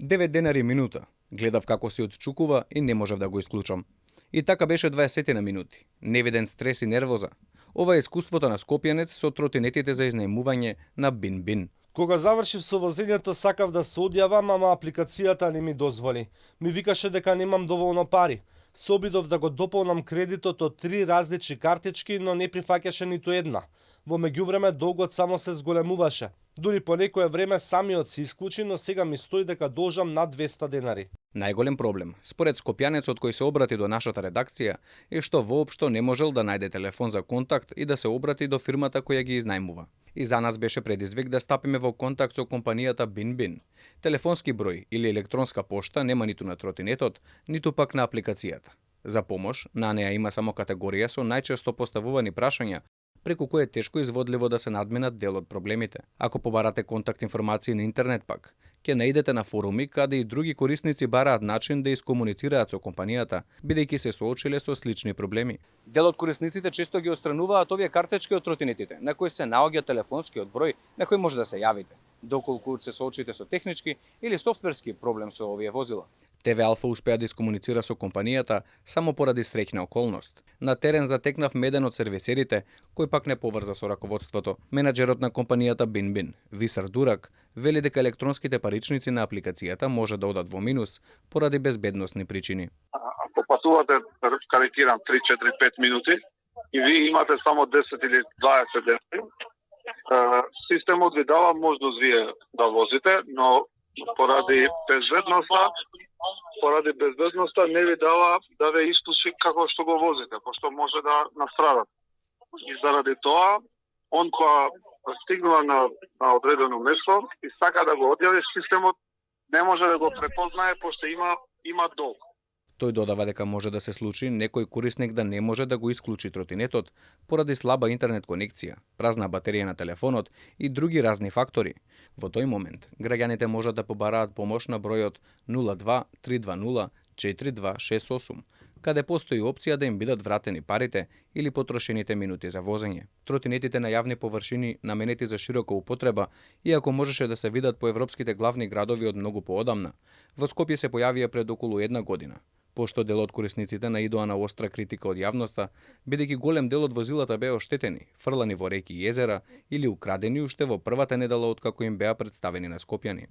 9 денари минута. Гледав како се отчукува и не можев да го исклучам. И така беше 20 на минути. Невиден стрес и нервоза. Ова е искуството на скопјанец со тротинетите за изнајмување на Бин-Бин. Кога завршив со возењето сакав да се одјавам, ама апликацијата не ми дозволи. Ми викаше дека немам доволно пари. Се обидов да го дополнам кредитот од 3 различни картички, но не прифаќаше ниту една. Во меѓувреме долгот само се зголемуваше. Дури по некое време самиот се исклучи, но сега ми стои дека должам над 200 денари. Најголем проблем, според скопјанецот кој се обрати до нашата редакција, е што воопшто не можел да најде телефон за контакт и да се обрати до фирмата која ги изнајмува. И за нас беше предизвик да стапиме во контакт со компанијата Бин-Бин. Телефонски број или електронска пошта нема ниту на тротинетот, ниту пак на апликацијата. За помош, на неа има само категорија со најчесто поставувани прашања, преку кој е тешко изводливо да се надминат дел од проблемите. Ако побарате контакт информации на интернет пак, ќе наидете на форуми каде и други корисници бараат начин да искомуницираат со компанијата, бидејќи се соочиле со слични проблеми. Дел од корисниците често ги отстрануваат овие картечки од тротинетите, на кои се наоѓа телефонскиот број на кој може да се јавите, доколку се соочите со технички или софтверски проблем со овие возила. ТВ Алфа успеа да искомуницира со компанијата само поради среќна околност. На терен затекнав меден од сервисерите, кој пак не поврза со раководството. Менаџерот на компанијата Бин-Бин, Висар Дурак, вели дека електронските паричници на апликацијата може да одат во минус поради безбедносни причини. Ако патувате, карикирам, 3, 4, 5 минути и ви имате само 10 или 20 денари, системот ви дава можност вие да возите, но поради безбедноста не ви дава да ве исклучи како што го возите, пошто може да настрадат. И заради тоа, он кога стигнува на одредено место и сака да го одјави, системот не може да го препознае, пошто има долг. Тој додава дека може да се случи некој корисник да не може да го исклучи тротинетот поради слаба интернет конекција, празна батерија на телефонот и други разни фактори. Во тој момент, граѓаните можат да побараат помош на бројот 02 320 4268, каде постои опција да им бидат вратени парите или потрошените минути за возење. Тротинетите на јавни површини наменети за широка употреба, иако можеше да се видат по европските главни градови од многу поодамна, во Скопје се појавија пред околу една година, пошто дел од корисниците наидоа на остра критика од јавноста, бидејќи голем дел од возилата беа оштетени, фрлани во реки и езера или украдени уште во првата недела откако им беа представени на скопјани.